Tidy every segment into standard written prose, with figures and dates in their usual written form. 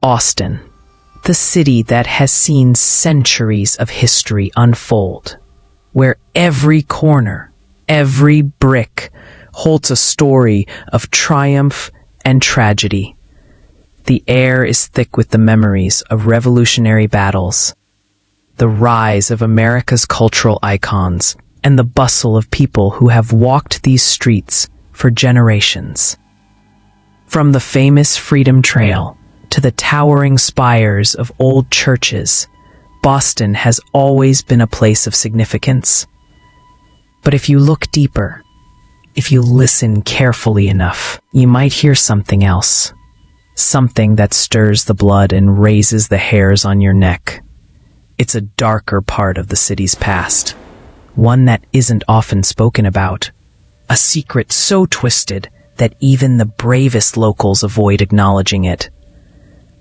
Austin, the city that has seen centuries of history unfold, where every corner, every brick holds a story of triumph and tragedy. The air is thick with the memories of revolutionary battles, the rise of America's cultural icons, and the bustle of people who have walked these streets for generations. From the famous Freedom Trail to the towering spires of old churches, Boston has always been a place of significance. But if you look deeper, if you listen carefully enough, you might hear something else. Something that stirs the blood and raises the hairs on your neck. It's a darker part of the city's past, one that isn't often spoken about. A secret so twisted that even the bravest locals avoid acknowledging it.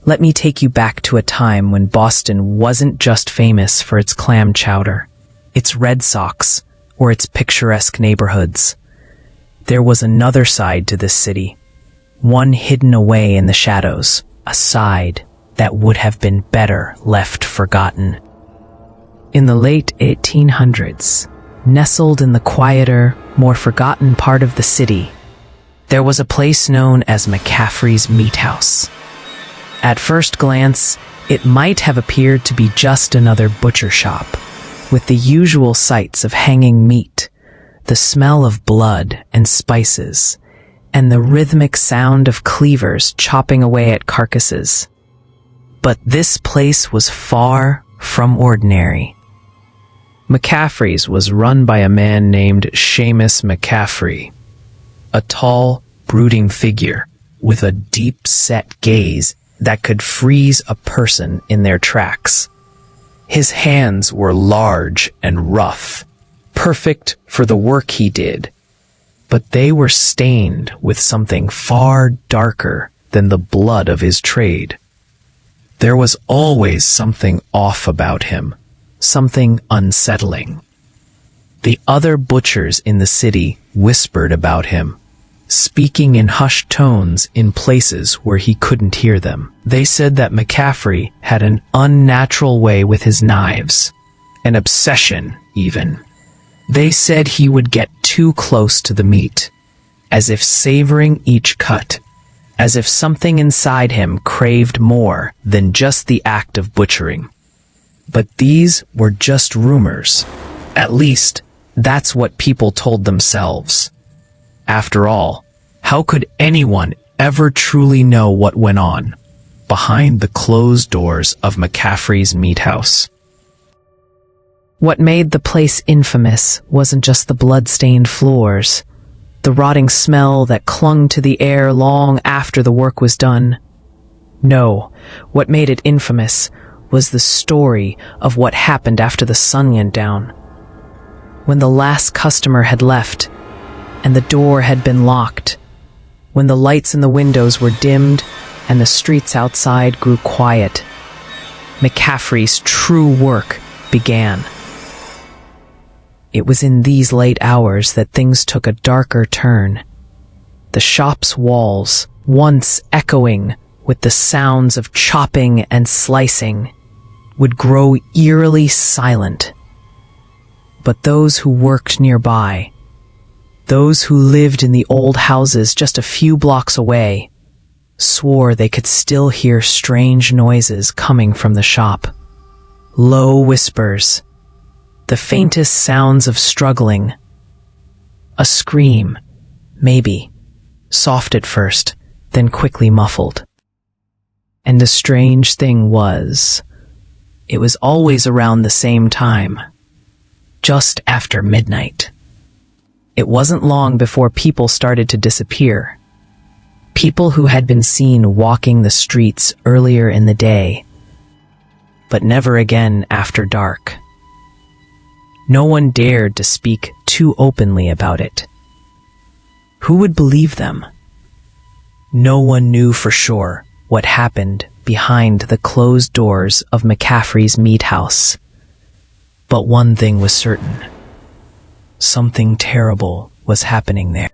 Let me take you back to a time when Boston wasn't just famous for its clam chowder, its Red Sox, or its picturesque neighborhoods. There was another side to this city, one hidden away in the shadows, a side that would have been better left forgotten. In the late 1800s, nestled in the quieter, more forgotten part of the city, there was a place known as McCaffrey's Meat House. At first glance, it might have appeared to be just another butcher shop, with the usual sights of hanging meat, the smell of blood and spices, and the rhythmic sound of cleavers chopping away at carcasses. But this place was far from ordinary. McCaffrey's was run by a man named Seamus McCaffrey, a tall, brooding figure with a deep-set gaze that could freeze a person in their tracks. His hands were large and rough, perfect for the work he did, but they were stained with something far darker than the blood of his trade. There was always something off about him, something unsettling. The other butchers in the city whispered about him, speaking in hushed tones in places where he couldn't hear them. They said that McCaffrey had an unnatural way with his knives, an obsession even. They said he would get too close to the meat, as if savoring each cut, as if something inside him craved more than just the act of butchering. But these were just rumors. At least, that's what people told themselves. After all, how could anyone ever truly know what went on behind the closed doors of McCaffrey's Meat House? What made the place infamous wasn't just the blood-stained floors, the rotting smell that clung to the air long after the work was done. No, what made it infamous was the story of what happened after the sun went down. When the last customer had left, and the door had been locked, when the lights in the windows were dimmed and the streets outside grew quiet, McCaffrey's true work began. It was in these late hours that things took a darker turn. The shop's walls, once echoing with the sounds of chopping and slicing, would grow eerily silent. But those who worked nearby, those who lived in the old houses just a few blocks away, swore they could still hear strange noises coming from the shop. Low whispers, the faintest sounds of struggling. A scream, maybe, soft at first, then quickly muffled. And the strange thing was, it was always around the same time, just after midnight. It wasn't long before people started to disappear. People who had been seen walking the streets earlier in the day, but never again after dark. No one dared to speak too openly about it. Who would believe them? No one knew for sure what happened behind the closed doors of McCaffrey's Meat House. But one thing was certain. Something terrible was happening there.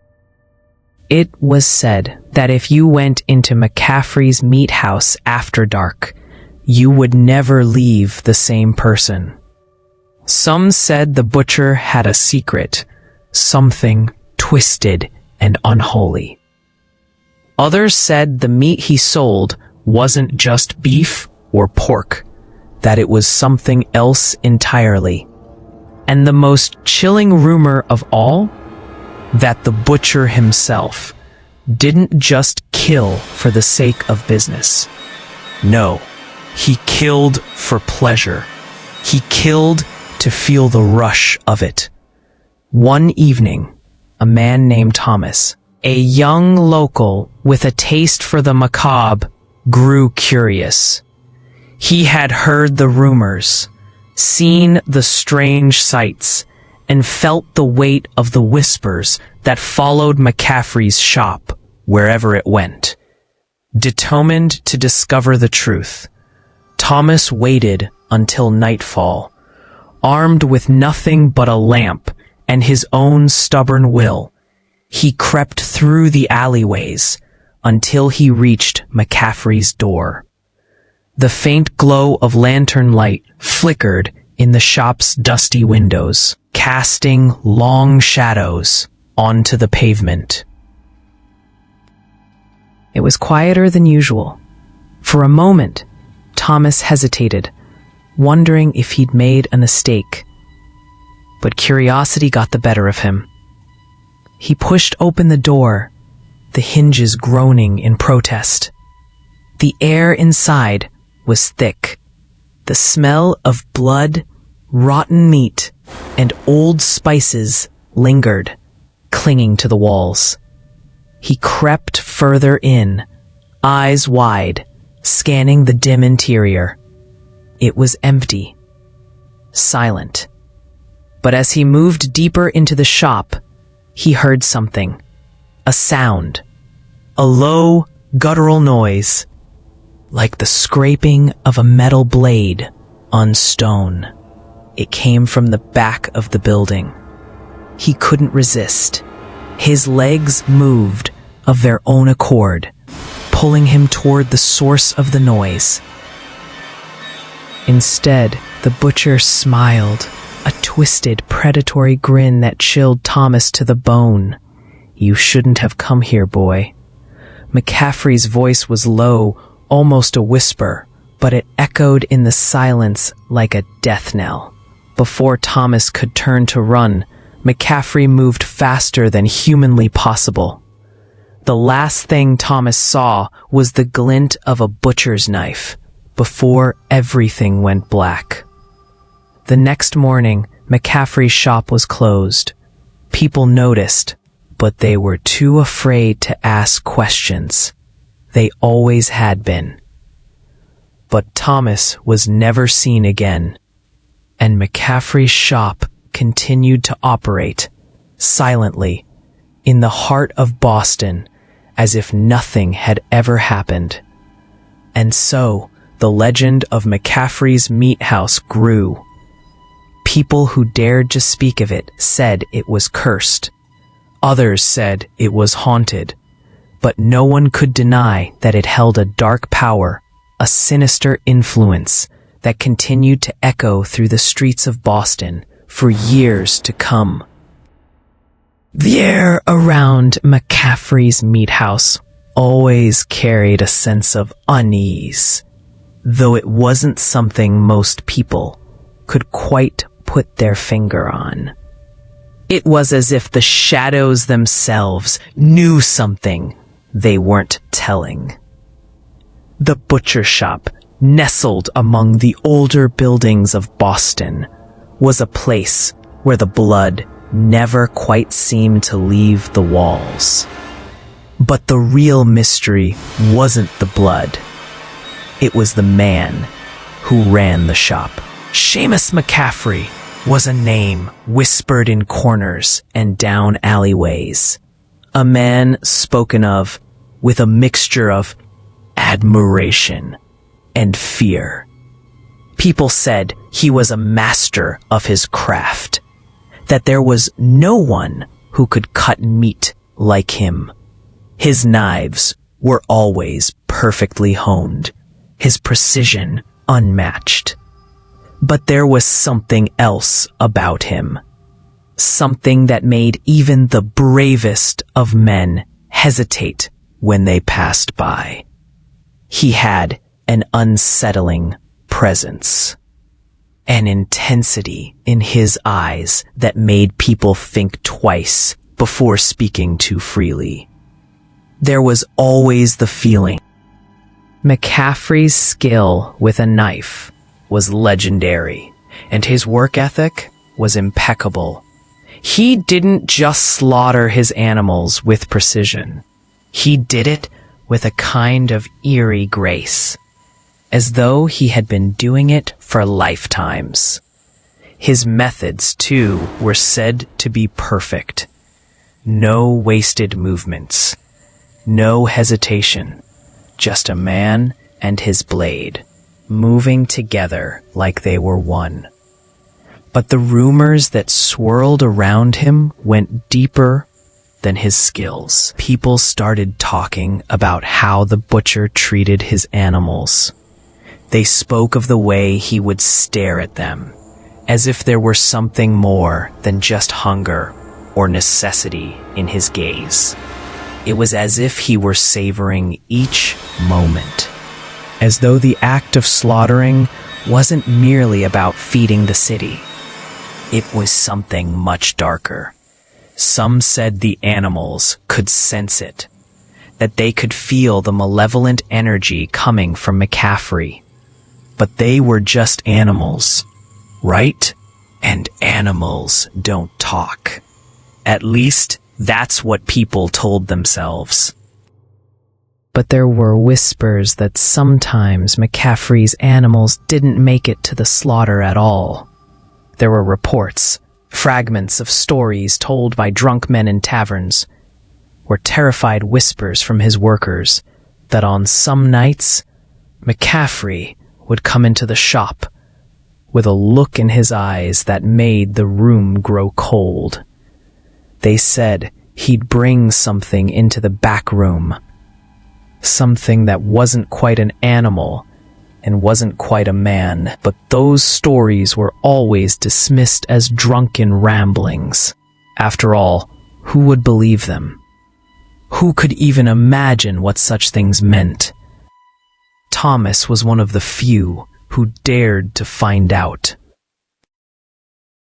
It was said that if you went into McCaffrey's meat house after dark, you would never leave the same person. Some said the butcher had a secret, something twisted and unholy. Others said the meat he sold wasn't just beef or pork, that it was something else entirely. And the most chilling rumor of all, that the butcher himself didn't just kill for the sake of business. No, he killed for pleasure. He killed to feel the rush of it. One evening, a man named Thomas, a young local with a taste for the macabre, grew curious. He had heard the rumors, seen the strange sights, and felt the weight of the whispers that followed McCaffrey's shop wherever it went. Determined to discover the truth, Thomas waited until nightfall, armed with nothing but a lamp and his own stubborn will. He crept through the alleyways until he reached McCaffrey's door. The faint glow of lantern light flickered in the shop's dusty windows, casting long shadows onto the pavement. It was quieter than usual. For a moment, Thomas hesitated, wondering if he'd made a mistake. But curiosity got the better of him. He pushed open the door, the hinges groaning in protest. The air inside was thick. The smell of blood, rotten meat, and old spices lingered, clinging to the walls. He crept further in, eyes wide, scanning the dim interior. It was empty, silent. But as he moved deeper into the shop, he heard something. A sound. A low, guttural noise, like the scraping of a metal blade on stone. It came from the back of the building. He couldn't resist. His legs moved of their own accord, pulling him toward the source of the noise. Instead, the butcher smiled, a twisted, predatory grin that chilled Thomas to the bone. "You shouldn't have come here, boy." McCaffrey's voice was low, almost a whisper, but it echoed in the silence like a death knell. Before Thomas could turn to run, McCaffrey moved faster than humanly possible. The last thing Thomas saw was the glint of a butcher's knife, before everything went black. The next morning, McCaffrey's shop was closed. People noticed, but they were too afraid to ask questions. They always had been. But Thomas was never seen again, and McCaffrey's shop continued to operate, silently, in the heart of Boston, as if nothing had ever happened. And so, the legend of McCaffrey's Meat House grew. People who dared to speak of it said it was cursed. Others said it was haunted. But no one could deny that it held a dark power, a sinister influence that continued to echo through the streets of Boston for years to come. The air around McCaffrey's Meat House always carried a sense of unease, though it wasn't something most people could quite put their finger on. It was as if the shadows themselves knew something they weren't telling. The butcher shop, nestled among the older buildings of Boston, was a place where the blood never quite seemed to leave the walls. But the real mystery wasn't the blood. It was the man who ran the shop. Seamus McCaffrey was a name whispered in corners and down alleyways. A man spoken of with a mixture of admiration and fear. People said he was a master of his craft, that there was no one who could cut meat like him. His knives were always perfectly honed, his precision unmatched. But there was something else about him, something that made even the bravest of men hesitate when they passed by. He had an unsettling presence, an intensity in his eyes that made people think twice before speaking too freely. There was always the feeling. McCaffrey's skill with a knife was legendary, and his work ethic was impeccable. He didn't just slaughter his animals with precision. He did it with a kind of eerie grace, as though he had been doing it for lifetimes. His methods, too, were said to be perfect. No wasted movements, no hesitation, just a man and his blade, moving together like they were one. But the rumors that swirled around him went deeper than his skills. People started talking about how the butcher treated his animals. They spoke of the way he would stare at them, as if there were something more than just hunger or necessity in his gaze. It was as if he were savoring each moment, as though the act of slaughtering wasn't merely about feeding the city. It was something much darker. Some said the animals could sense it, that they could feel the malevolent energy coming from McCaffrey. But they were just animals, right? And animals don't talk. At least, that's what people told themselves. But there were whispers that sometimes McCaffrey's animals didn't make it to the slaughter at all. There were reports, fragments of stories told by drunk men in taverns, or terrified whispers from his workers that on some nights, McCaffrey would come into the shop with a look in his eyes that made the room grow cold. They said he'd bring something into the back room, something that wasn't quite an animal and wasn't quite a man, but those stories were always dismissed as drunken ramblings. After all, who would believe them? Who could even imagine what such things meant? Thomas was one of the few who dared to find out.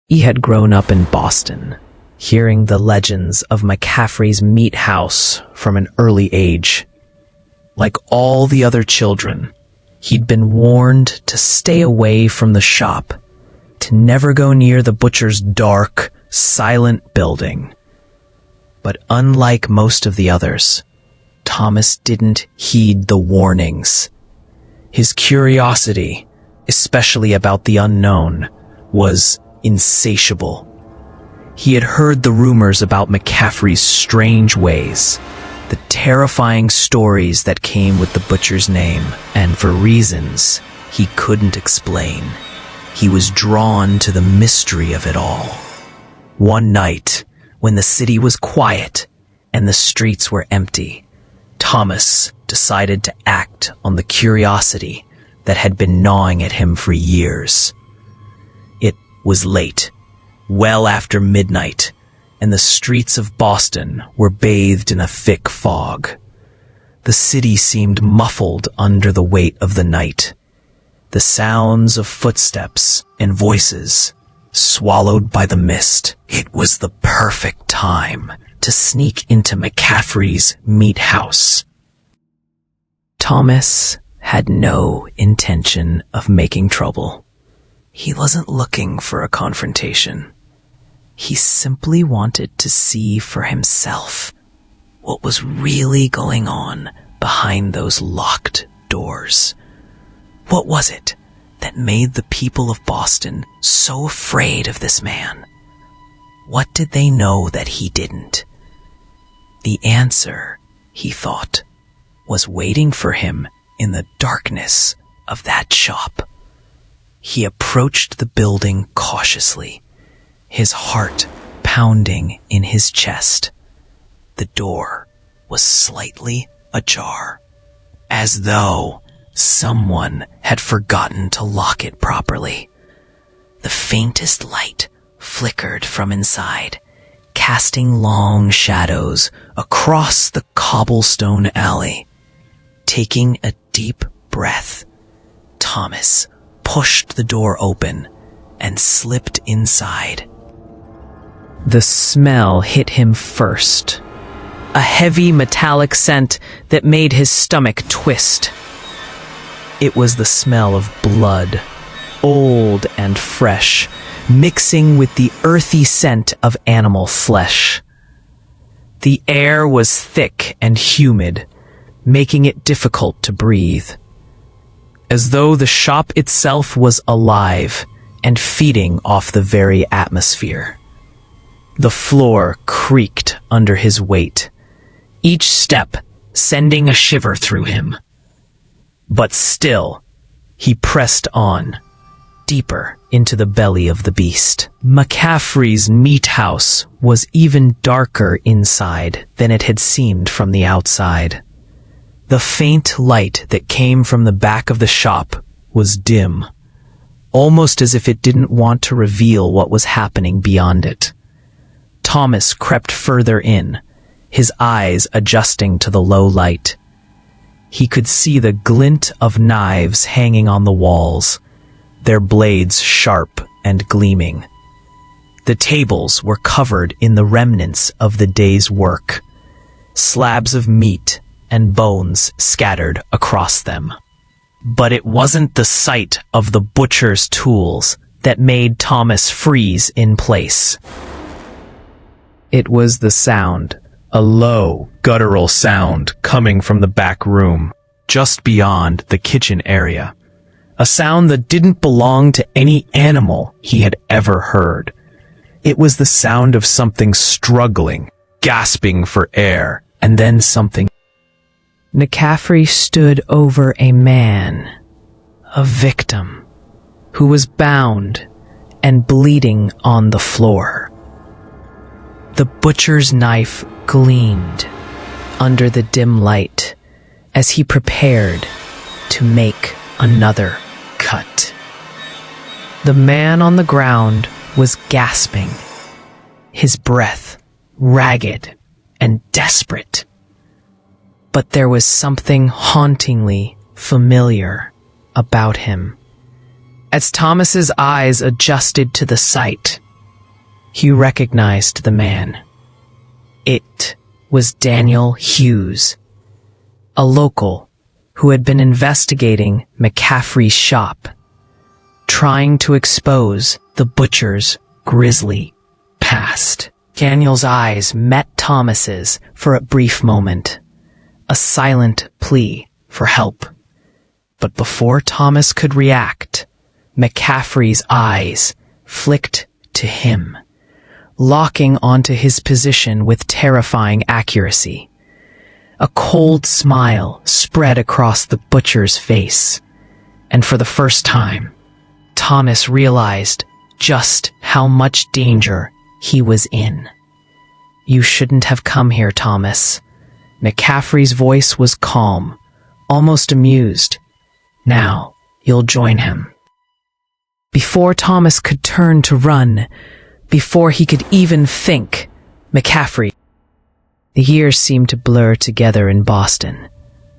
He had grown up in Boston, hearing the legends of McCaffrey's meat house from an early age. Like all the other children, he'd been warned to stay away from the shop, to never go near the butcher's dark, silent building. But unlike most of the others, Thomas didn't heed the warnings. His curiosity, especially about the unknown, was insatiable. He had heard the rumors about McCaffrey's strange ways, the terrifying stories that came with the butcher's name, and for reasons he couldn't explain, he was drawn to the mystery of it all. One night, when the city was quiet and the streets were empty, Thomas decided to act on the curiosity that had been gnawing at him for years. It was late, well after midnight, and the streets of Boston were bathed in a thick fog. The city seemed muffled under the weight of the night. The sounds of footsteps and voices swallowed by the mist. It was the perfect time to sneak into McCaffrey's meat house. Thomas had no intention of making trouble. He wasn't looking for a confrontation. He simply wanted to see for himself what was really going on behind those locked doors. What was it that made the people of Boston so afraid of this man? What did they know that he didn't? The answer, he thought, was waiting for him in the darkness of that shop. He approached the building cautiously, his heart pounding in his chest. The door was slightly ajar, as though someone had forgotten to lock it properly. The faintest light flickered from inside, casting long shadows across the cobblestone alley. Taking a deep breath, Thomas pushed the door open and slipped inside. The smell hit him first, a heavy metallic scent that made his stomach twist. It was the smell of blood, old and fresh, mixing with the earthy scent of animal flesh. The air was thick and humid, making it difficult to breathe, as though the shop itself was alive and feeding off the very atmosphere. The floor creaked under his weight, each step sending a shiver through him. But still, he pressed on, deeper into the belly of the beast. McCaffrey's meat house was even darker inside than it had seemed from the outside. The faint light that came from the back of the shop was dim, almost as if it didn't want to reveal what was happening beyond it. Thomas crept further in, his eyes adjusting to the low light. He could see the glint of knives hanging on the walls, their blades sharp and gleaming. The tables were covered in the remnants of the day's work, slabs of meat and bones scattered across them. But it wasn't the sight of the butcher's tools that made Thomas freeze in place. It was the sound, a low, guttural sound coming from the back room, just beyond the kitchen area. A sound that didn't belong to any animal he had ever heard. It was the sound of something struggling, gasping for air, and then something. McCaffrey stood over a man, a victim, who was bound and bleeding on the floor. The butcher's knife gleamed under the dim light as he prepared to make another cut. The man on the ground was gasping, his breath ragged and desperate. But there was something hauntingly familiar about him. As Thomas's eyes adjusted to the sight, he recognized the man. It was Daniel Hughes, a local who had been investigating McCaffrey's shop, trying to expose the butcher's grisly past. Daniel's eyes met Thomas's for a brief moment, a silent plea for help. But before Thomas could react, McCaffrey's eyes flicked to him, locking onto his position with terrifying accuracy. A cold smile spread across the butcher's face, and for the first time, Thomas realized just how much danger he was in. "You shouldn't have come here, Thomas." McCaffrey's voice was calm, almost amused. "Now, you'll join him." Before Thomas could turn to run, before he could even think, McCaffrey. The years seemed to blur together in Boston,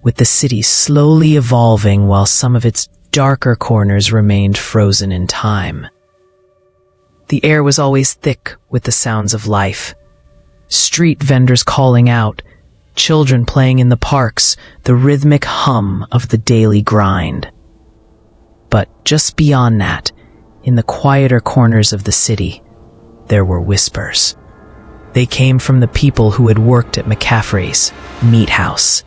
with the city slowly evolving while some of its darker corners remained frozen in time. The air was always thick with the sounds of life. Street vendors calling out, children playing in the parks, the rhythmic hum of the daily grind. But just beyond that, in the quieter corners of the city, there were whispers. They came from the people who had worked at McCaffrey's meat house,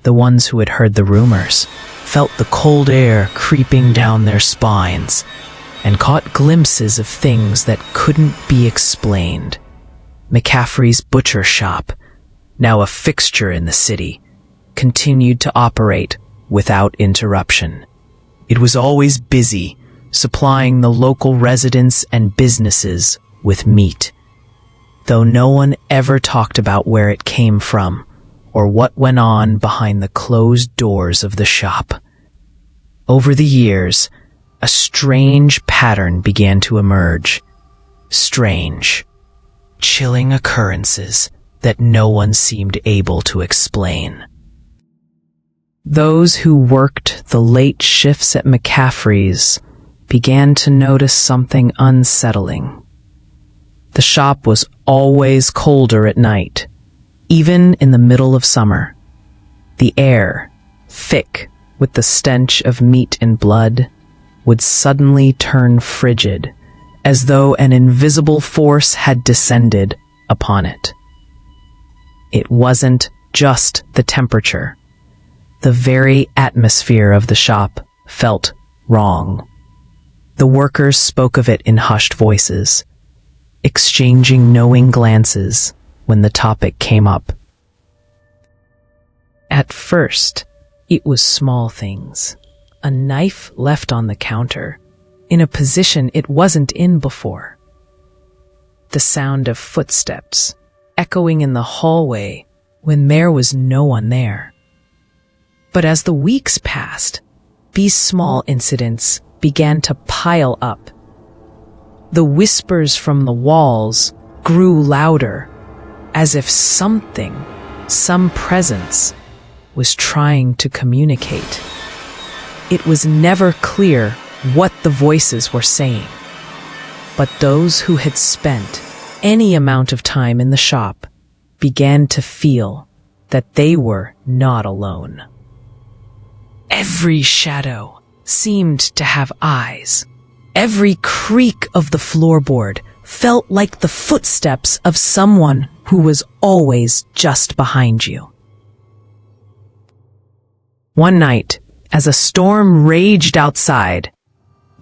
the ones who had heard the rumors, felt the cold air creeping down their spines, and caught glimpses of things that couldn't be explained. McCaffrey's butcher shop, now a fixture in the city, continued to operate without interruption. It was always busy, supplying the local residents and businesses with meat, though no one ever talked about where it came from or what went on behind the closed doors of the shop. Over the years, a strange pattern began to emerge. Strange, chilling occurrences that no one seemed able to explain. Those who worked the late shifts at McCaffrey's began to notice something unsettling. The shop was always colder at night, even in the middle of summer. The air, thick with the stench of meat and blood, would suddenly turn frigid, as though an invisible force had descended upon it. It wasn't just the temperature. The very atmosphere of the shop felt wrong. The workers spoke of it in hushed voices, exchanging knowing glances when the topic came up. At first, it was small things. A knife left on the counter, in a position it wasn't in before. The sound of footsteps, echoing in the hallway when there was no one there. But as the weeks passed, these small incidents began to pile up. The whispers from the walls grew louder, as if something, some presence, was trying to communicate. It was never clear what the voices were saying, but those who had spent any amount of time in the shop began to feel that they were not alone. Every shadow seemed to have eyes. Every creak of the floorboard felt like the footsteps of someone who was always just behind you. One night, as a storm raged outside,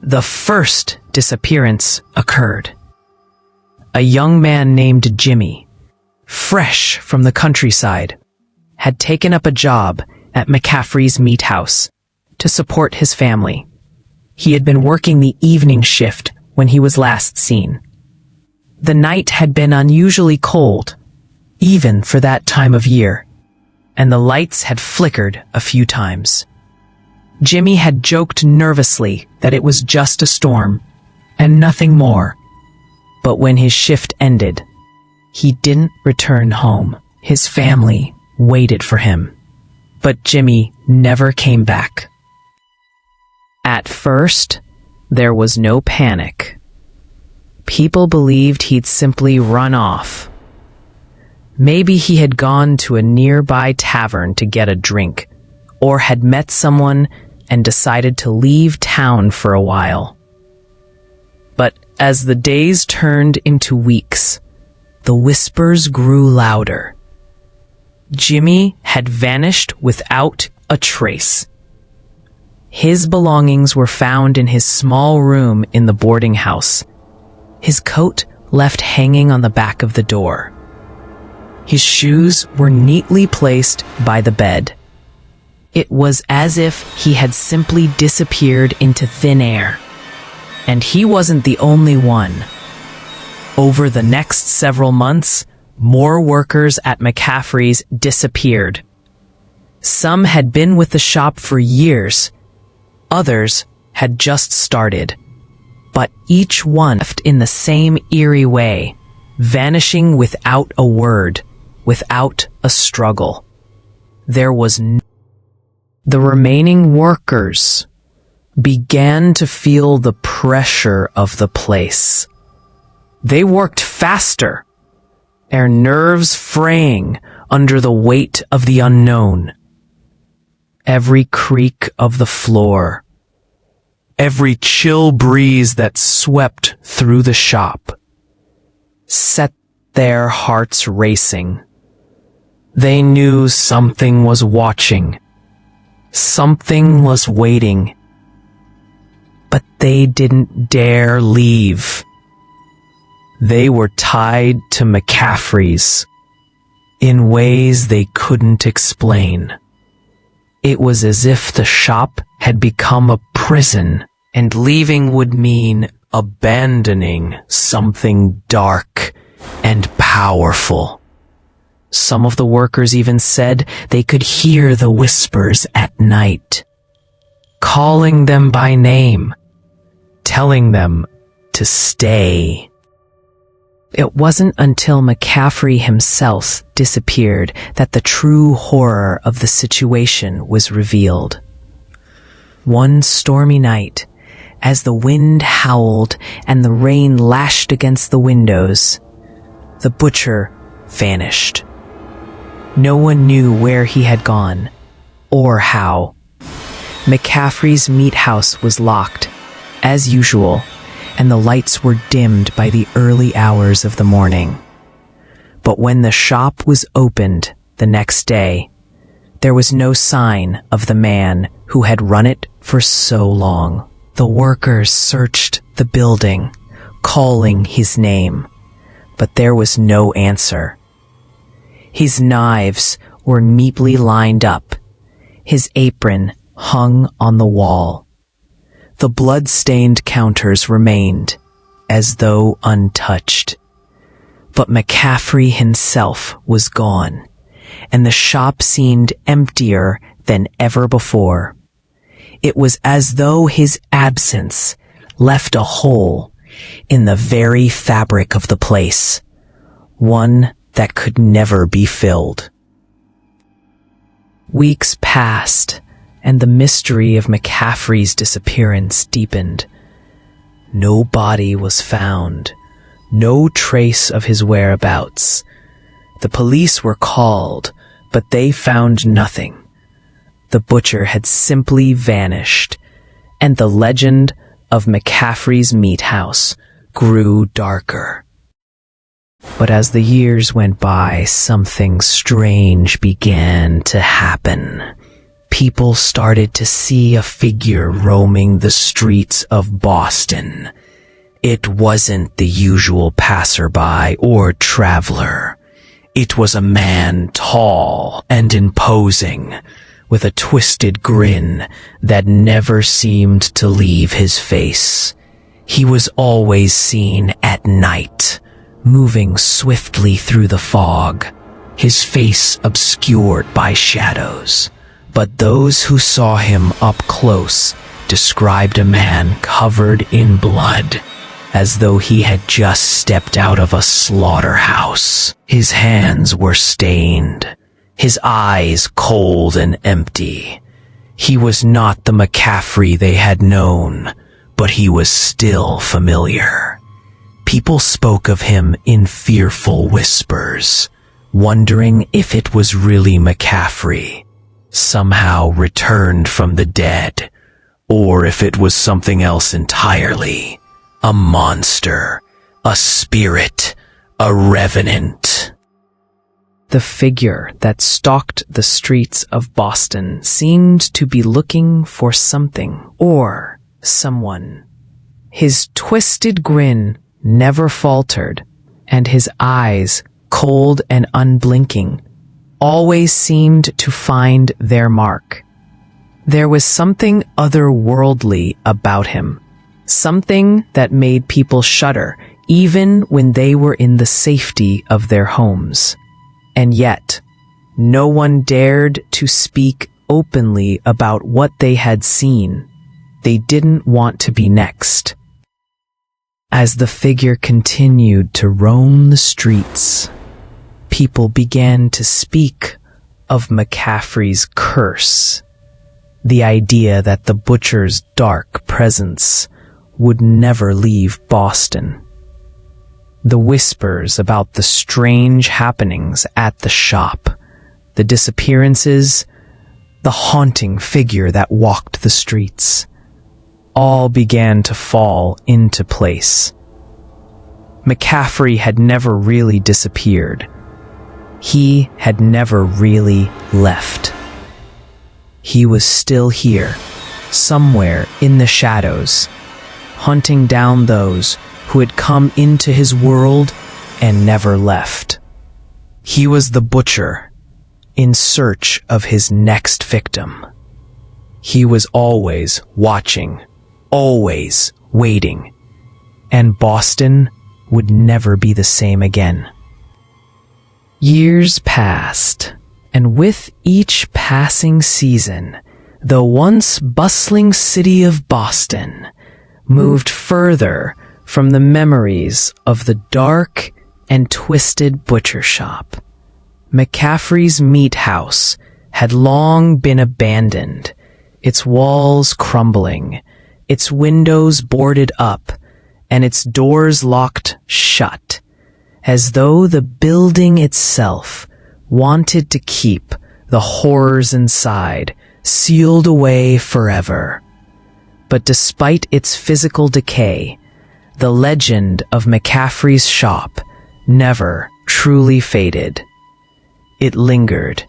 the first disappearance occurred. A young man named Jimmy, fresh from the countryside, had taken up a job at McCaffrey's meat house to support his family. He had been working the evening shift when he was last seen. The night had been unusually cold, even for that time of year, and the lights had flickered a few times. Jimmy had joked nervously that it was just a storm, and nothing more. But when his shift ended, he didn't return home. His family waited for him, but Jimmy never came back. At first, there was no panic. People believed he'd simply run off. Maybe he had gone to a nearby tavern to get a drink, or had met someone and decided to leave town for a while. But as the days turned into weeks, the whispers grew louder. Jimmy had vanished without a trace. His belongings were found in his small room in the boarding house, his coat left hanging on the back of the door. His shoes were neatly placed by the bed. It was as if he had simply disappeared into thin air. And he wasn't the only one. Over the next several months, more workers at McCaffrey's disappeared. Some had been with the shop for years. Others had just started. But each one left in the same eerie way, vanishing without a word, without a struggle. There was The remaining workers began to feel the pressure of the place. They worked faster, their nerves fraying under the weight of the unknown. Every creak of the floor, every chill breeze that swept through the shop, set their hearts racing. They knew something was watching. Something was waiting. But they didn't dare leave. They were tied to McCaffrey's in ways they couldn't explain. It was as if the shop had become a prison, and leaving would mean abandoning something dark and powerful. Some of the workers even said they could hear the whispers at night, calling them by name, telling them to stay. It wasn't until McCaffrey himself disappeared that the true horror of the situation was revealed. One stormy night, as the wind howled and the rain lashed against the windows, the butcher vanished. No one knew where he had gone, or how. McCaffrey's meat house was locked, as usual, and the lights were dimmed by the early hours of the morning. But when the shop was opened the next day, there was no sign of the man who had run it for so long. The workers searched the building, calling his name, but there was no answer. His knives were neatly lined up. His apron hung on the wall. The blood-stained counters remained, as though untouched. But McCaffrey himself was gone, and the shop seemed emptier than ever before. It was as though his absence left a hole in the very fabric of the place, one that could never be filled. Weeks passed, and the mystery of McCaffrey's disappearance deepened. No body was found, no trace of his whereabouts. The police were called, but they found nothing. The butcher had simply vanished, and the legend of McCaffrey's meat house grew darker. But as the years went by, something strange began to happen. People started to see a figure roaming the streets of Boston. It wasn't the usual passerby or traveler. It was a man tall and imposing, with a twisted grin that never seemed to leave his face. He was always seen at night, moving swiftly through the fog, his face obscured by shadows. But those who saw him up close described a man covered in blood, as though he had just stepped out of a slaughterhouse. His hands were stained, his eyes cold and empty. He was not the McCaffrey they had known, but he was still familiar. People spoke of him in fearful whispers, wondering if it was really McCaffrey, somehow returned from the dead, or if it was something else entirely. A monster, a spirit, a revenant. The figure that stalked the streets of Boston seemed to be looking for something or someone. His twisted grin never faltered, and his eyes, cold and unblinking, always seemed to find their mark. There was something otherworldly about him, something that made people shudder even when they were in the safety of their homes. And yet, no one dared to speak openly about what they had seen. They didn't want to be next. As the figure continued to roam the streets, people began to speak of McCaffrey's curse, the idea that the butcher's dark presence would never leave Boston. The whispers about the strange happenings at the shop, the disappearances, the haunting figure that walked the streets, all began to fall into place. McCaffrey had never really disappeared. He had never really left. He was still here, somewhere in the shadows, hunting down those who had come into his world and never left. He was the butcher, in search of his next victim. He was always watching, always waiting, and Boston would never be the same again. Years passed, and with each passing season, the once bustling city of Boston moved further from the memories of the dark and twisted butcher shop. McCaffrey's meat house had long been abandoned, its walls crumbling, its windows boarded up, and its doors locked shut, as though the building itself wanted to keep the horrors inside sealed away forever. But despite its physical decay, the legend of McCaffrey's shop never truly faded. It lingered,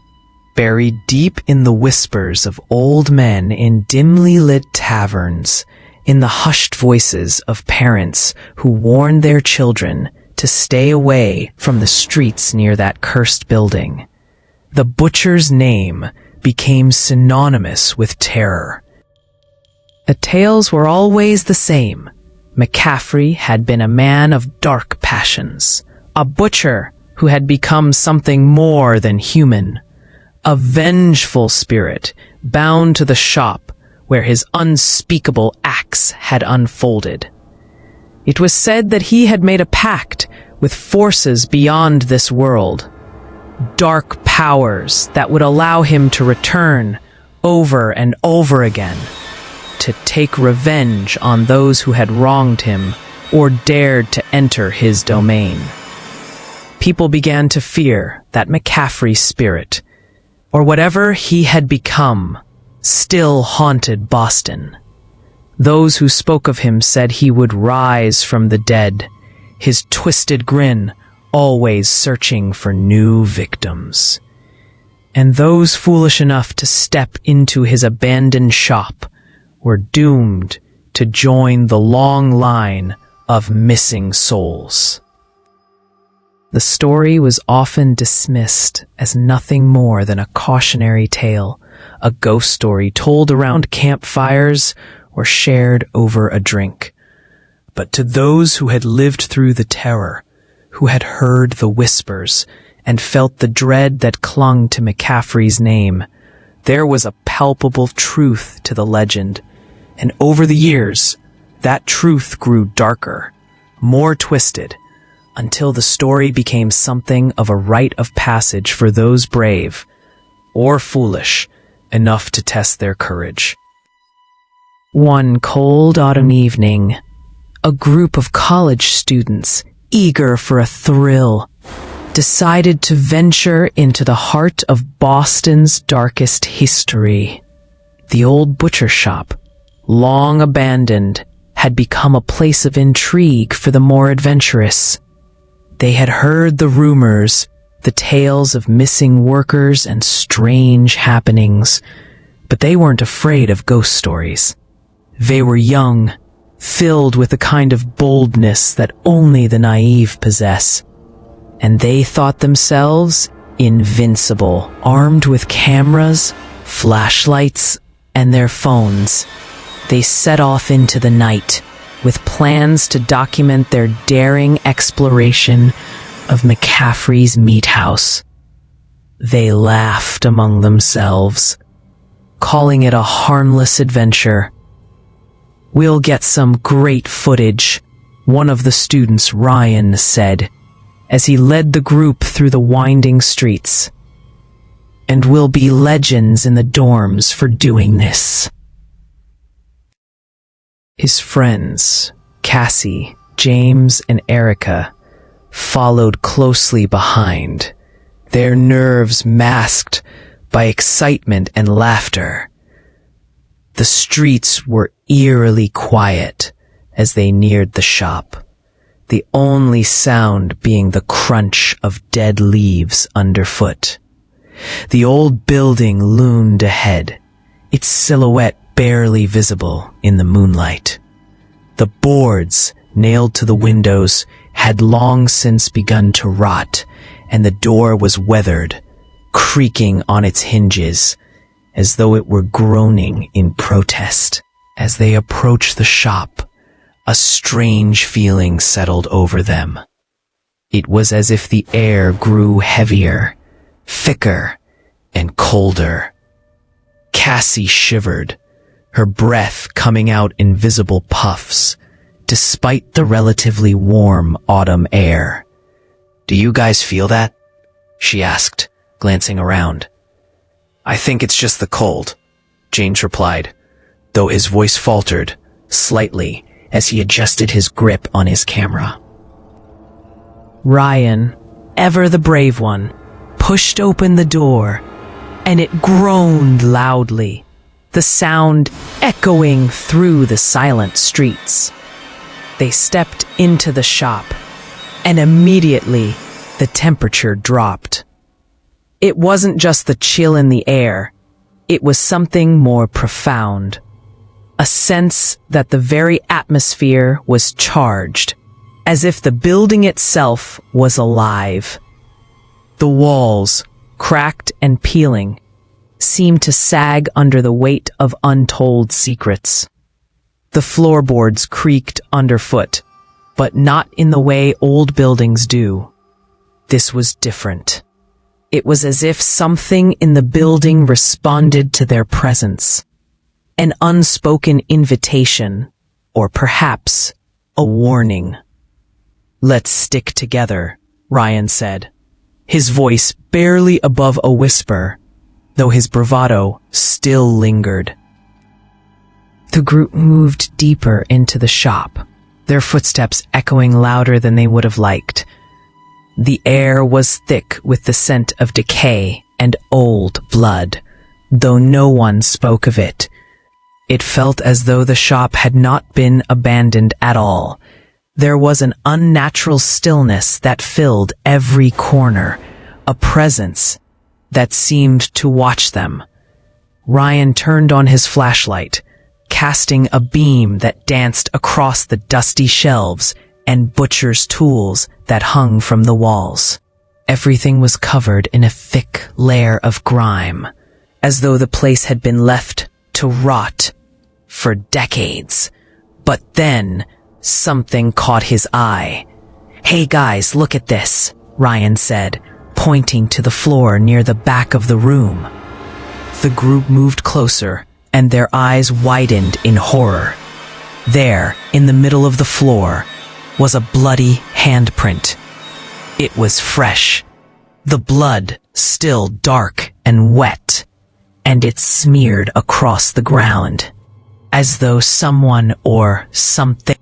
buried deep in the whispers of old men in dimly lit taverns, in the hushed voices of parents who warned their children to stay away from the streets near that cursed building. The butcher's name became synonymous with terror. The tales were always the same. McCaffrey had been a man of dark passions, a butcher who had become something more than human, a vengeful spirit bound to the shop where his unspeakable acts had unfolded. It was said that he had made a pact with forces beyond this world, dark powers that would allow him to return over and over again, to take revenge on those who had wronged him or dared to enter his domain. People began to fear that McCaffrey's spirit, or whatever he had become, still haunted Boston. Those who spoke of him said he would rise from the dead, his twisted grin always searching for new victims. And those foolish enough to step into his abandoned shop were doomed to join the long line of missing souls. The story was often dismissed as nothing more than a cautionary tale, a ghost story told around campfires or shared over a drink. But to those who had lived through the terror, who had heard the whispers and felt the dread that clung to McCaffrey's name, there was a palpable truth to the legend. And over the years, that truth grew darker, more twisted, until the story became something of a rite of passage for those brave, or foolish, enough to test their courage. One cold autumn evening, a group of college students, eager for a thrill, decided to venture into the heart of Boston's darkest history. The old butcher shop, long abandoned, had become a place of intrigue for the more adventurous. They had heard the rumors, the tales of missing workers and strange happenings, but they weren't afraid of ghost stories. They were young, filled with the kind of boldness that only the naive possess, and they thought themselves invincible, armed with cameras, flashlights, and their phones. They set off into the night, with plans to document their daring exploration of McCaffrey's meat house. They laughed among themselves, calling it a harmless adventure. "We'll get some great footage," one of the students, Ryan, said, as he led the group through the winding streets. "And we'll be legends in the dorms for doing this." His friends, Cassie, James, and Erica, followed closely behind, their nerves masked by excitement and laughter. The streets were eerily quiet as they neared the shop, the only sound being the crunch of dead leaves underfoot. The old building loomed ahead, its silhouette barely visible in the moonlight. The boards nailed to the windows had long since begun to rot, and the door was weathered, creaking on its hinges, as though it were groaning in protest. As they approached the shop, a strange feeling settled over them. It was as if the air grew heavier, thicker, and colder. Cassie shivered, her breath coming out in visible puffs, despite the relatively warm autumn air. "Do you guys feel that?" she asked, glancing around. "I think it's just the cold," James replied, though his voice faltered slightly as he adjusted his grip on his camera. Ryan, ever the brave one, pushed open the door, and it groaned loudly, the sound echoing through the silent streets. They stepped into the shop, and immediately the temperature dropped. It wasn't just the chill in the air, it was something more profound. A sense that the very atmosphere was charged, as if the building itself was alive. The walls, cracked and peeling, seemed to sag under the weight of untold secrets. The floorboards creaked underfoot, but not in the way old buildings do. This was different. It was as if something in the building responded to their presence. An unspoken invitation, or perhaps a warning. "Let's stick together," Ryan said, his voice barely above a whisper, though his bravado still lingered. The group moved deeper into the shop, their footsteps echoing louder than they would have liked. The air was thick with the scent of decay and old blood, though no one spoke of it. It felt as though the shop had not been abandoned at all. There was an unnatural stillness that filled every corner, a presence that seemed to watch them. Ryan turned on his flashlight, casting a beam that danced across the dusty shelves and butcher's tools that hung from the walls. Everything was covered in a thick layer of grime, as though the place had been left to rot for decades. But then, something caught his eye. "Hey guys, look at this," Ryan said, pointing to the floor near the back of the room. The group moved closer, and their eyes widened in horror. There, in the middle of the floor, was a bloody handprint. It was fresh, the blood still dark and wet, and it smeared across the ground, as though someone or something...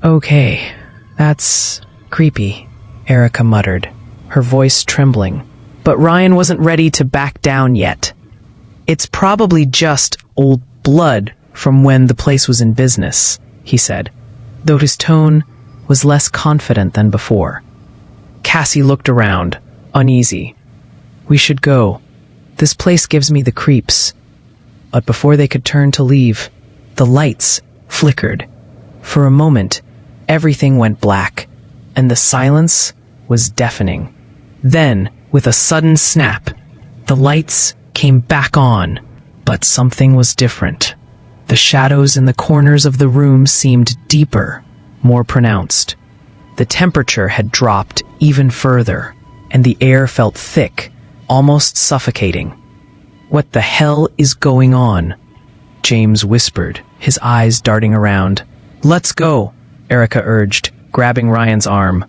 "Okay, that's creepy," Erica muttered, her voice trembling. But Ryan wasn't ready to back down yet. "It's probably just old blood from when the place was in business," he said, though his tone was less confident than before. Cassie looked around, uneasy. "We should go. This place gives me the creeps." But before they could turn to leave, the lights flickered. For a moment, everything went black, and the silence was deafening. Then, with a sudden snap, the lights came back on, but something was different. The shadows in the corners of the room seemed deeper, more pronounced. The temperature had dropped even further, and the air felt thick, almost suffocating. "What the hell is going on?" James whispered, his eyes darting around. "Let's go," Erica urged, grabbing Ryan's arm.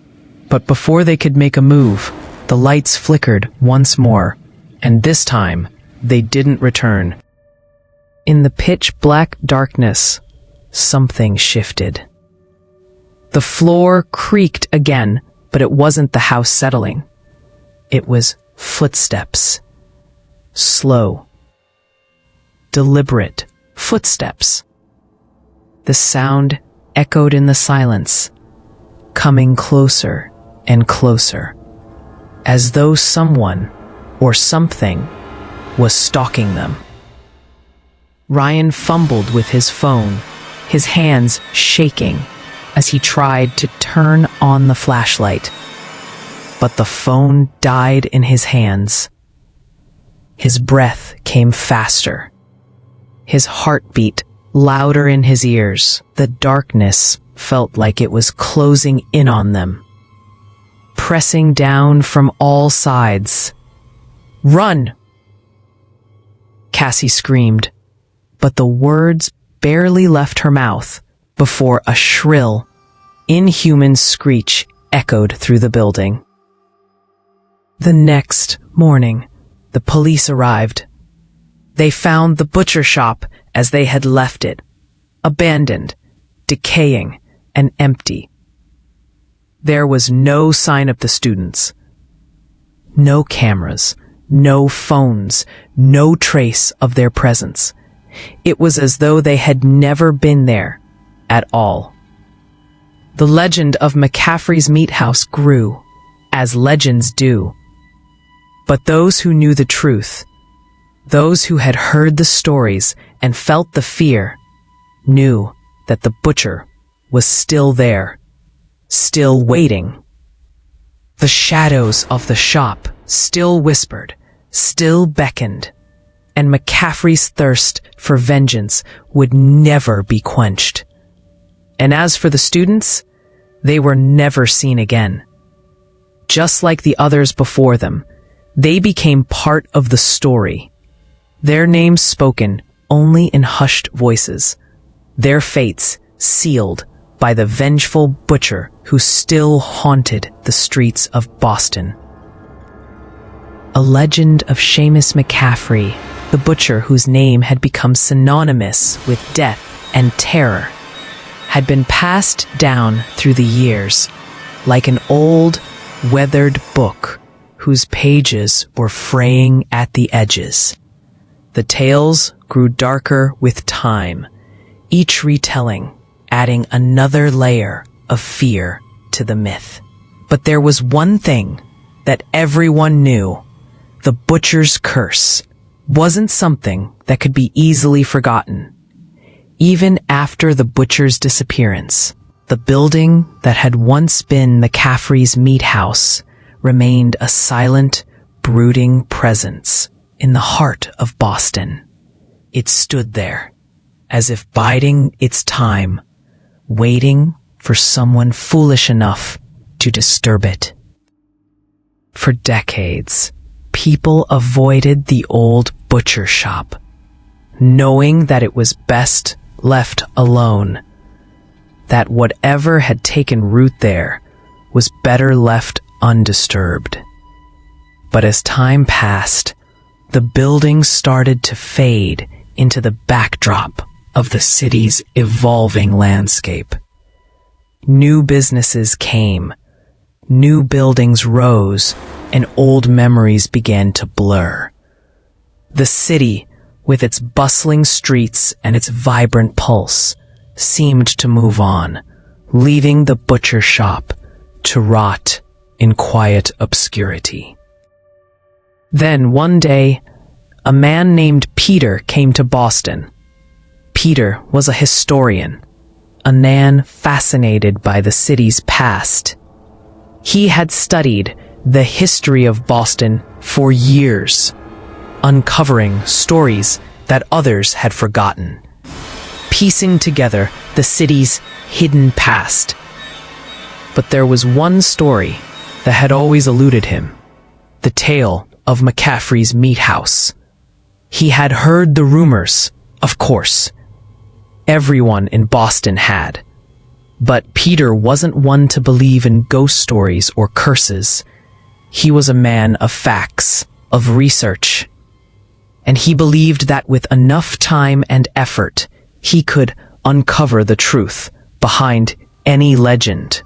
But before they could make a move, the lights flickered once more, and this time, they didn't return. In the pitch-black darkness, something shifted. The floor creaked again, but it wasn't the house settling. It was footsteps. Slow, deliberate footsteps. The sound echoed in the silence, coming closer and closer, as though someone or something was stalking them. Ryan fumbled with his phone, his hands shaking as he tried to turn on the flashlight. But the phone died in his hands. His breath came faster, his heartbeat louder in his ears. The darkness felt like it was closing in on them. pressing down from all sides. "Run!" Cassie screamed, but the words barely left her mouth before a shrill, inhuman screech echoed through the building. The next morning, the police arrived. They found the butcher shop as they had left it, abandoned, decaying, and empty. There was no sign of the students. No cameras, no phones, no trace of their presence. It was as though they had never been there at all. The legend of McCaffrey's meat house grew, as legends do. But those who knew the truth, those who had heard the stories and felt the fear, knew that the butcher was still there, still waiting. The shadows of the shop still whispered, still beckoned, and McCaffrey's thirst for vengeance would never be quenched. And as for the students, they were never seen again. Just like the others before them, they became part of the story. Their names spoken only in hushed voices, their fates sealed by the vengeful butcher who still haunted the streets of Boston. A legend of Seamus McCaffrey, the butcher whose name had become synonymous with death and terror, had been passed down through the years like an old, weathered book whose pages were fraying at the edges. The tales grew darker with time, each retelling adding another layer of fear to the myth. But there was one thing that everyone knew. The butcher's curse wasn't something that could be easily forgotten. Even after the butcher's disappearance, the building that had once been McCaffrey's meat house remained a silent, brooding presence in the heart of Boston. It stood there, as if biding its time, waiting for someone foolish enough to disturb it. For decades, people avoided the old butcher shop, knowing that it was best left alone, that whatever had taken root there was better left undisturbed. But as time passed, the building started to fade into the backdrop of the city's evolving landscape. New businesses came, new buildings rose, and old memories began to blur. The city, with its bustling streets and its vibrant pulse, seemed to move on, leaving the butcher shop to rot in quiet obscurity. Then one day, a man named Peter came to Boston. Peter was a historian, a man fascinated by the city's past. He had studied the history of Boston for years, uncovering stories that others had forgotten, piecing together the city's hidden past. But there was one story that had always eluded him, the tale of McCaffrey's meat house. He had heard the rumors, of course. Everyone in Boston had. But Peter wasn't one to believe in ghost stories or curses. He was a man of facts, of research. And he believed that with enough time and effort, he could uncover the truth behind any legend.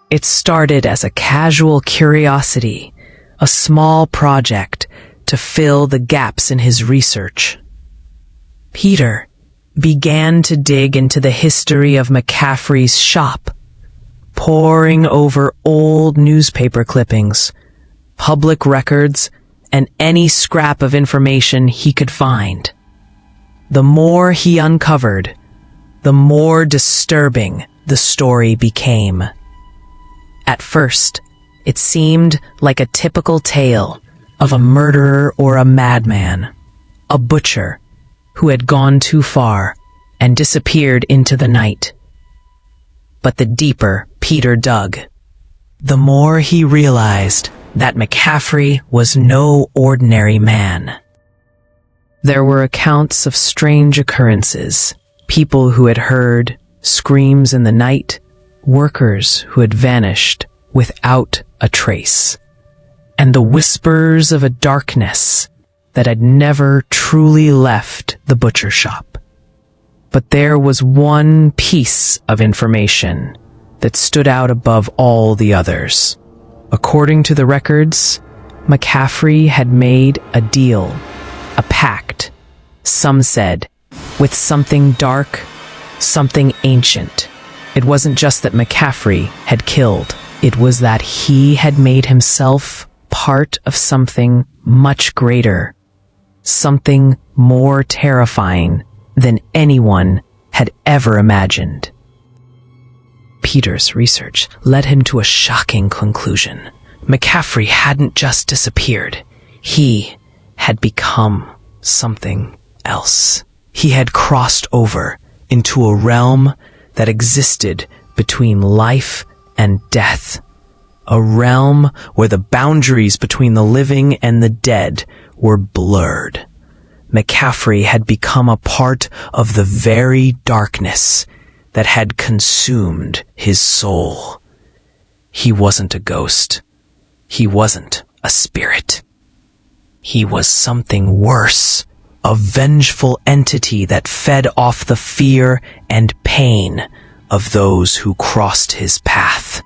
It started as a casual curiosity, a small project to fill the gaps in his research. Peter began to dig into the history of McCaffrey's shop, poring over old newspaper clippings, public records, and any scrap of information he could find. The more he uncovered, the more disturbing the story became. At first, it seemed like a typical tale of a murderer or a madman, a butcher who had gone too far and disappeared into the night. But the deeper Peter dug, the more he realized that McCaffrey was no ordinary man. There were accounts of strange occurrences, people who had heard screams in the night, workers who had vanished without a trace, and the whispers of a darkness that had never truly left the butcher shop. But there was one piece of information that stood out above all the others. According to the records, McCaffrey had made a deal, a pact, some said, with something dark, something ancient. It wasn't just that McCaffrey had killed. It was that he had made himself part of something much greater, something more terrifying than anyone had ever imagined. Peter's research led him to a shocking conclusion. McCaffrey hadn't just disappeared. He had become something else. He had crossed over into a realm that existed between life and death. A realm where the boundaries between the living and the dead were blurred. McCaffrey had become a part of the very darkness that had consumed his soul. He wasn't a ghost. He wasn't a spirit. He was something worse, a vengeful entity that fed off the fear and pain of those who crossed his path.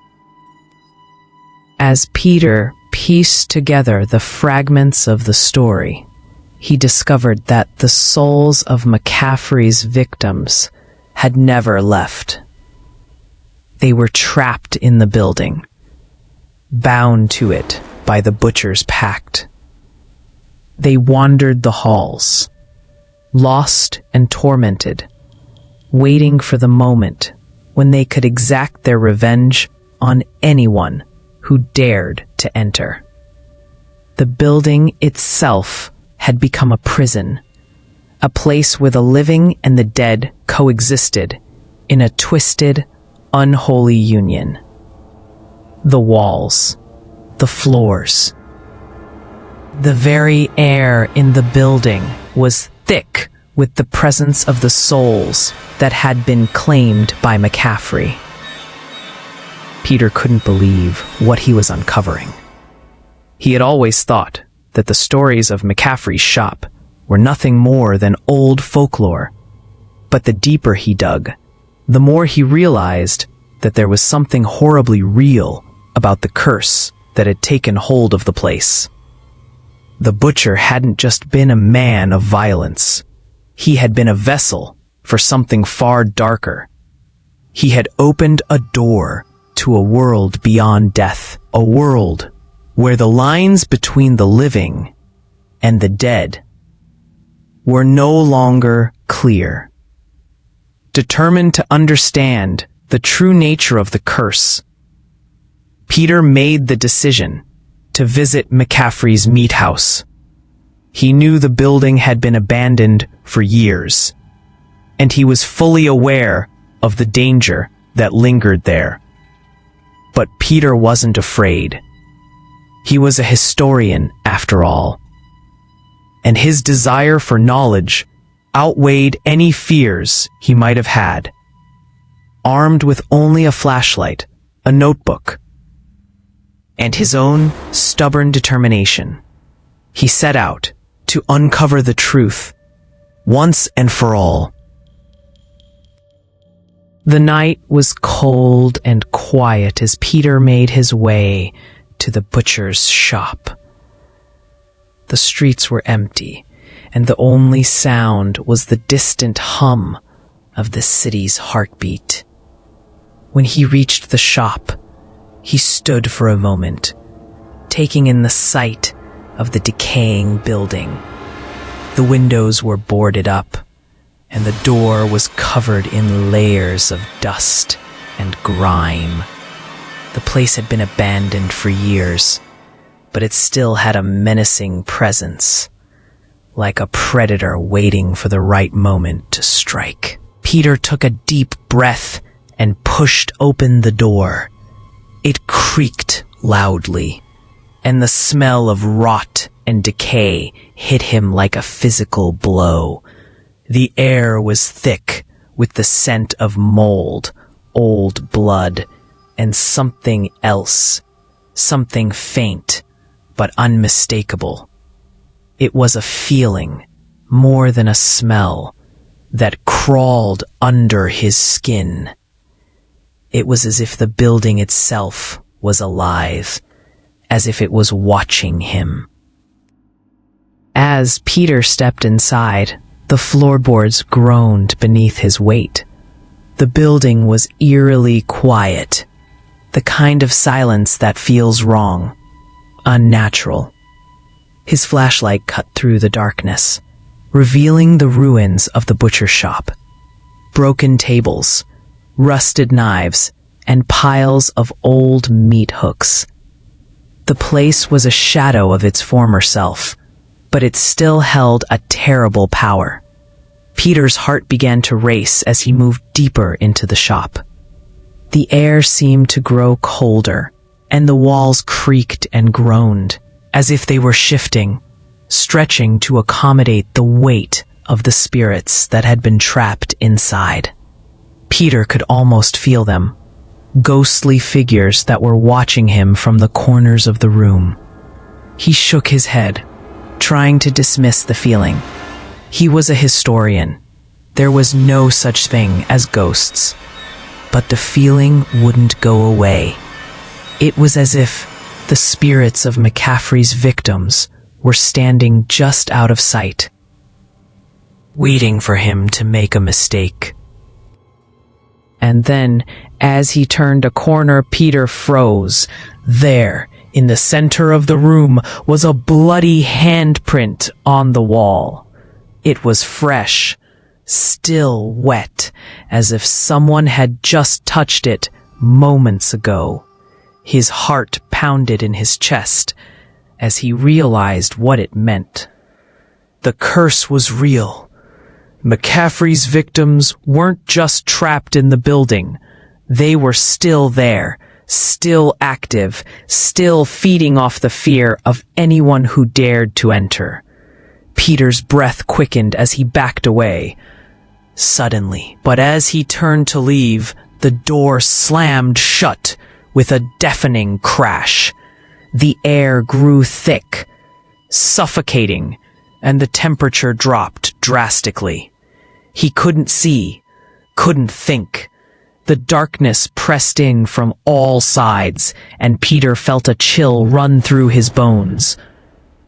As Peter pieced together the fragments of the story, he discovered that the souls of McCaffrey's victims had never left. They were trapped in the building, bound to it by the butcher's pact. They wandered the halls, lost and tormented, waiting for the moment when they could exact their revenge on anyone who dared to enter. The building itself had become a prison, a place where the living and the dead coexisted in a twisted, unholy union. The walls, the floors, the very air in the building was thick with the presence of the souls that had been claimed by McCaffrey. Peter couldn't believe what he was uncovering. He had always thought that the stories of McCaffrey's shop were nothing more than old folklore. But the deeper he dug, the more he realized that there was something horribly real about the curse that had taken hold of the place. The butcher hadn't just been a man of violence. He had been a vessel for something far darker. He had opened a door to a world beyond death, a world where the lines between the living and the dead were no longer clear. Determined to understand the true nature of the curse, Peter made the decision to visit McCaffrey's meat house. He knew the building had been abandoned for years, and he was fully aware of the danger that lingered there. But Peter wasn't afraid. He was a historian, after all, and his desire for knowledge outweighed any fears he might have had. Armed with only a flashlight, a notebook, and his own stubborn determination, he set out to uncover the truth once and for all. The night was cold and quiet as Peter made his way to the butcher's shop. The streets were empty, and the only sound was the distant hum of the city's heartbeat. When he reached the shop, he stood for a moment, taking in the sight of the decaying building. The windows were boarded up, and the door was covered in layers of dust and grime. The place had been abandoned for years, but it still had a menacing presence, like a predator waiting for the right moment to strike. Peter took a deep breath and pushed open the door. It creaked loudly, and the smell of rot and decay hit him like a physical blow. The air was thick with the scent of mold, old blood, and something else, something faint but unmistakable. It was a feeling, more than a smell, that crawled under his skin. It was as if the building itself was alive, as if it was watching him. As Peter stepped inside, the floorboards groaned beneath his weight. The building was eerily quiet, the kind of silence that feels wrong, unnatural. His flashlight cut through the darkness, revealing the ruins of the butcher shop. Broken tables, rusted knives, and piles of old meat hooks. The place was a shadow of its former self, but it still held a terrible power. Peter's heart began to race as he moved deeper into the shop. The air seemed to grow colder, and the walls creaked and groaned, as if they were shifting, stretching to accommodate the weight of the spirits that had been trapped inside. Peter could almost feel them, ghostly figures that were watching him from the corners of the room. He shook his head, trying to dismiss the feeling. He was a historian. There was no such thing as ghosts. But the feeling wouldn't go away. It was as if the spirits of McCaffrey's victims were standing just out of sight, waiting for him to make a mistake. And then, as he turned a corner, Peter froze. There, in the center of the room, was a bloody handprint on the wall. It was fresh, still wet, as if someone had just touched it moments ago. His heart pounded in his chest as he realized what it meant. The curse was real. McCaffrey's victims weren't just trapped in the building. They were still there, still active, still feeding off the fear of anyone who dared to enter. Peter's breath quickened as he backed away. Suddenly, but as he turned to leave, the door slammed shut with a deafening crash. The air grew thick, suffocating, and the temperature dropped drastically. He couldn't see, couldn't think. The darkness pressed in from all sides, and Peter felt a chill run through his bones.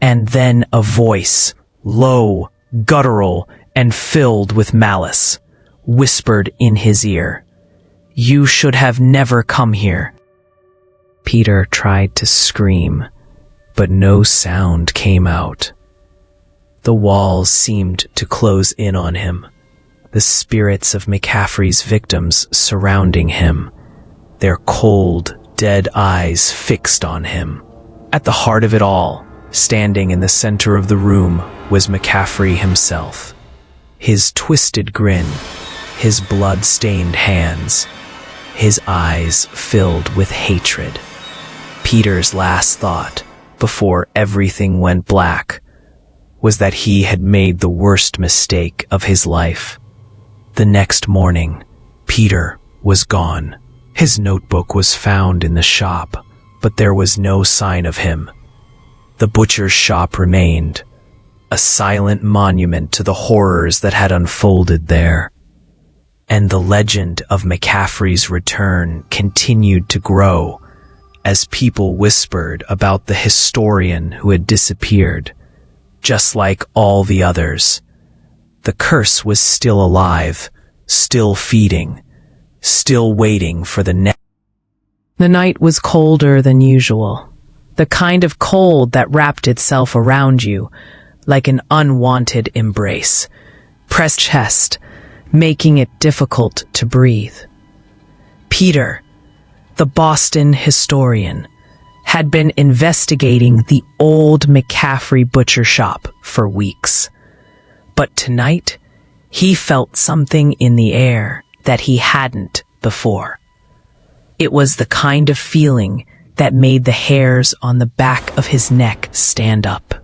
And then a voice, low, guttural, and filled with malice, whispered in his ear, "You should have never come here." Peter tried to scream, but no sound came out. The walls seemed to close in on him, the spirits of McCaffrey's victims surrounding him, their cold, dead eyes fixed on him. At the heart of it all, standing in the center of the room, was McCaffrey himself. His twisted grin, his blood-stained hands, his eyes filled with hatred. Peter's last thought, before everything went black, was that he had made the worst mistake of his life. The next morning, Peter was gone. His notebook was found in the shop, but there was no sign of him. The butcher's shop remained, a silent monument to the horrors that had unfolded there. And the legend of McCaffrey's return continued to grow as people whispered about the historian who had disappeared. Just like all the others, the curse was still alive, still feeding, still waiting for the next. The night was colder than usual, the kind of cold that wrapped itself around you like an unwanted embrace, pressed chest, making it difficult to breathe. Peter, the Boston historian, had been investigating the old McCaffrey butcher shop for weeks. But tonight, he felt something in the air that he hadn't before. It was the kind of feeling that made the hairs on the back of his neck stand up.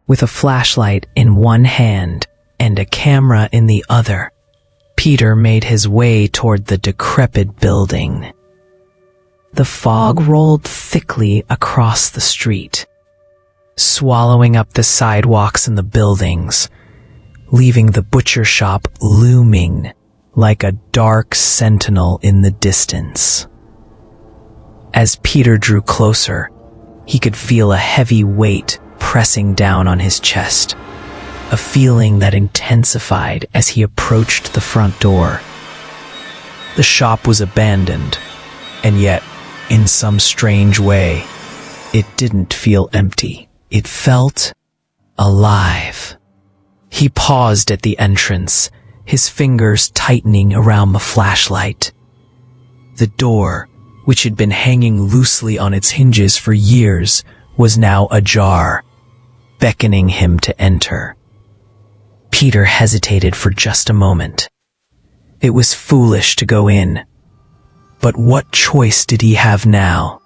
With a flashlight in one hand and a camera in the other, Peter made his way toward the decrepit building. The fog rolled thickly across the street, swallowing up the sidewalks and the buildings, leaving the butcher shop looming like a dark sentinel in the distance. As Peter drew closer, he could feel a heavy weight pressing down on his chest, a feeling that intensified as he approached the front door. The shop was abandoned, and yet, in some strange way, it didn't feel empty. It felt alive. He paused at the entrance, his fingers tightening around the flashlight. The door, which had been hanging loosely on its hinges for years, was now ajar, beckoning him to enter. Peter hesitated for just a moment. It was foolish to go in, but what choice did he have now?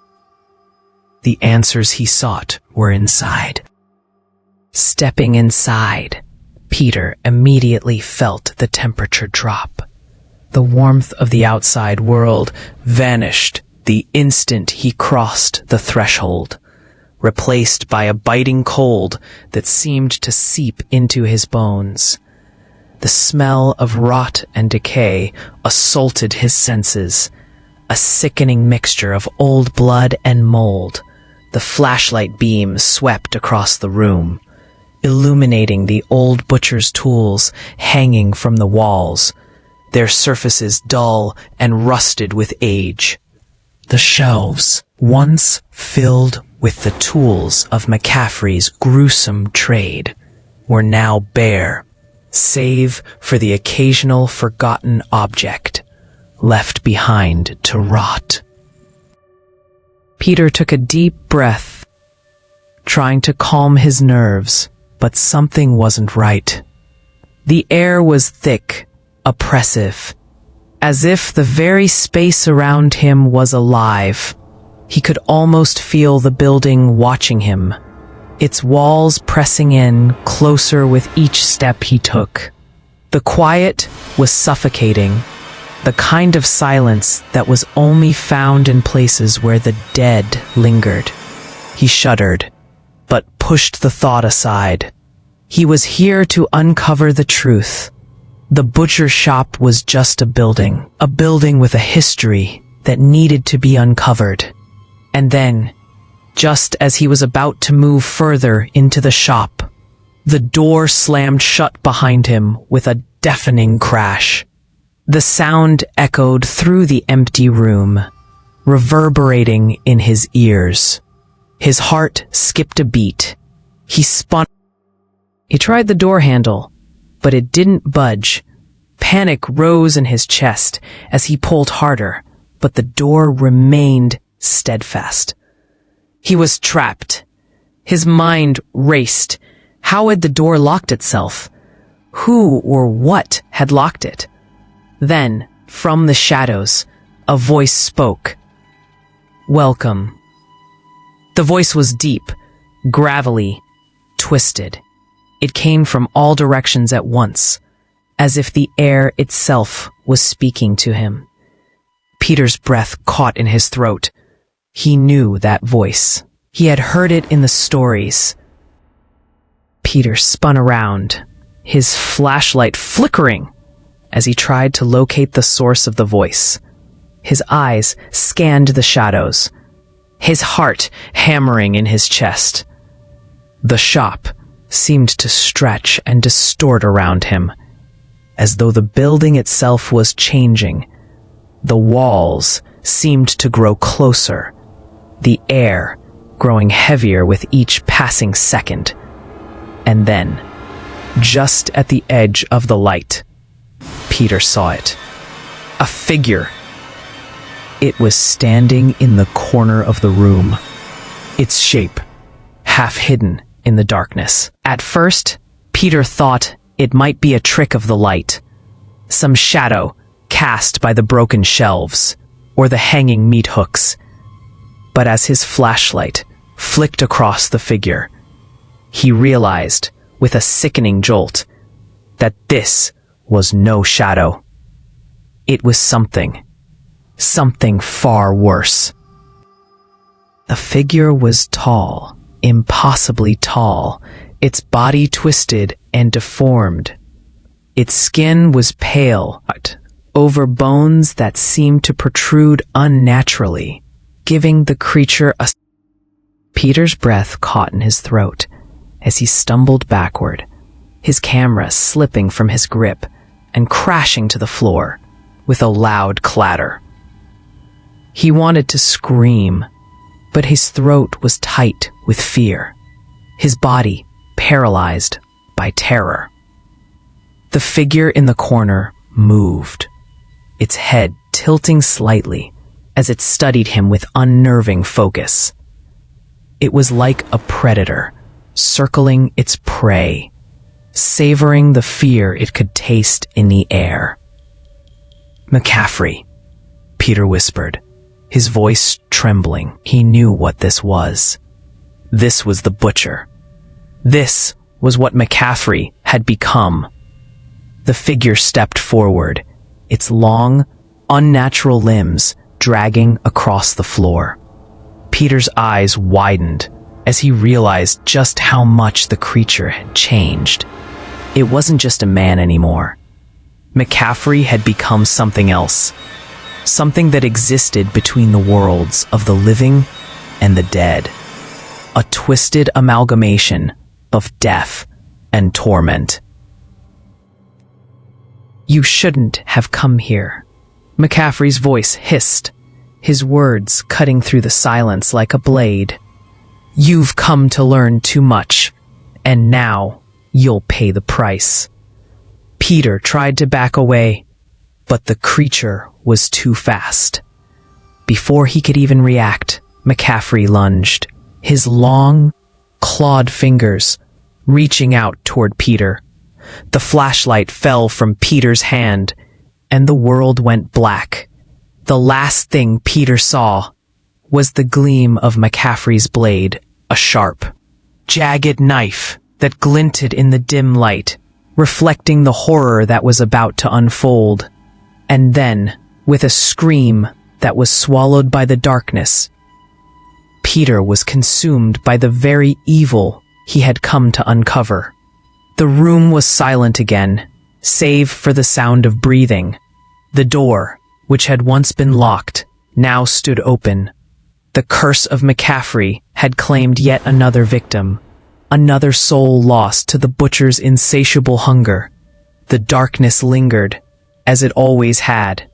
The answers he sought were inside. Stepping inside, Peter immediately felt the temperature drop. The warmth of the outside world vanished the instant he crossed the threshold, replaced by a biting cold that seemed to seep into his bones. The smell of rot and decay assaulted his senses, a sickening mixture of old blood and mold. The flashlight beam swept across the room, illuminating the old butcher's tools hanging from the walls, their surfaces dull and rusted with age. The shelves, once filled with the tools of McCaffrey's gruesome trade, were now bare, save for the occasional forgotten object left behind to rot. Peter took a deep breath, trying to calm his nerves, but something wasn't right. The air was thick, oppressive, as if the very space around him was alive. He could almost feel the building watching him, its walls pressing in closer with each step he took. The quiet was suffocating, the kind of silence that was only found in places where the dead lingered. He shuddered, but pushed the thought aside. He was here to uncover the truth. The butcher shop was just a building with a history that needed to be uncovered. And then, just as he was about to move further into the shop, the door slammed shut behind him with a deafening crash. The sound echoed through the empty room, reverberating in his ears. His heart skipped a beat. He spun. He tried the door handle, but it didn't budge. Panic rose in his chest as he pulled harder, but the door remained steadfast. He was trapped. His mind raced. How had the door locked itself? Who or what had locked it? Then, from the shadows, a voice spoke. "Welcome." The voice was deep, gravelly, twisted. It came from all directions at once, as if the air itself was speaking to him. Peter's breath caught in his throat. He knew that voice. He had heard it in the stories. Peter spun around, his flashlight flickering as he tried to locate the source of the voice. His eyes scanned the shadows, his heart hammering in his chest. The shop seemed to stretch and distort around him, as though the building itself was changing. The walls seemed to grow closer, the air growing heavier with each passing second. And then, just at the edge of the light, Peter saw it. A figure. It was standing in the corner of the room, its shape half hidden in the darkness. At first, Peter thought it might be a trick of the light, some shadow cast by the broken shelves. or the hanging meat hooks. But as his flashlight flicked across the figure, he realized, with a sickening jolt, that this was no shadow. It was something far worse. The figure was tall, impossibly tall, its body twisted and deformed. Its skin was pale, over bones that seemed to protrude unnaturally, giving the creature a... Peter's breath caught in his throat as he stumbled backward, his camera slipping from his grip and crashing to the floor with a loud clatter. He wanted to scream, but his throat was tight with fear, his body paralyzed by terror. The figure in the corner moved, its head tilting slightly as it studied him with unnerving focus. It was like a predator circling its prey, savoring the fear it could taste in the air. "McCaffrey," Peter whispered, his voice trembling. He knew what this was. This was the butcher. This was what McCaffrey had become. The figure stepped forward, its long, unnatural limbs dragging across the floor. Peter's eyes widened as he realized just how much the creature had changed. It wasn't just a man anymore. McCaffrey had become something else, something that existed between the worlds of the living and the dead, a twisted amalgamation of death and torment. "You shouldn't have come here," McCaffrey's voice hissed, his words cutting through the silence like a blade. "You've come to learn too much, and now you'll pay the price." Peter tried to back away, but the creature was too fast. Before he could even react, McCaffrey lunged, his long, clawed fingers reaching out toward Peter. The flashlight fell from Peter's hand, and the world went black. The last thing Peter saw was the gleam of McCaffrey's blade, a sharp, jagged knife that glinted in the dim light, reflecting the horror that was about to unfold. And then, with a scream that was swallowed by the darkness, Peter was consumed by the very evil he had come to uncover. The room was silent again, save for the sound of breathing. The door, which had once been locked, now stood open. The curse of McCaffrey had claimed yet another victim, another soul lost to the butcher's insatiable hunger. The darkness lingered, as it always had,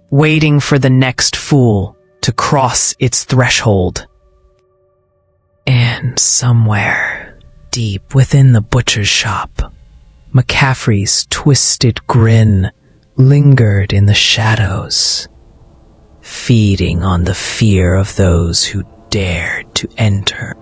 waiting for the next fool to cross its threshold. And somewhere, deep within the butcher's shop, McCaffrey's twisted grin lingered in the shadows, feeding on the fear of those who dared to enter.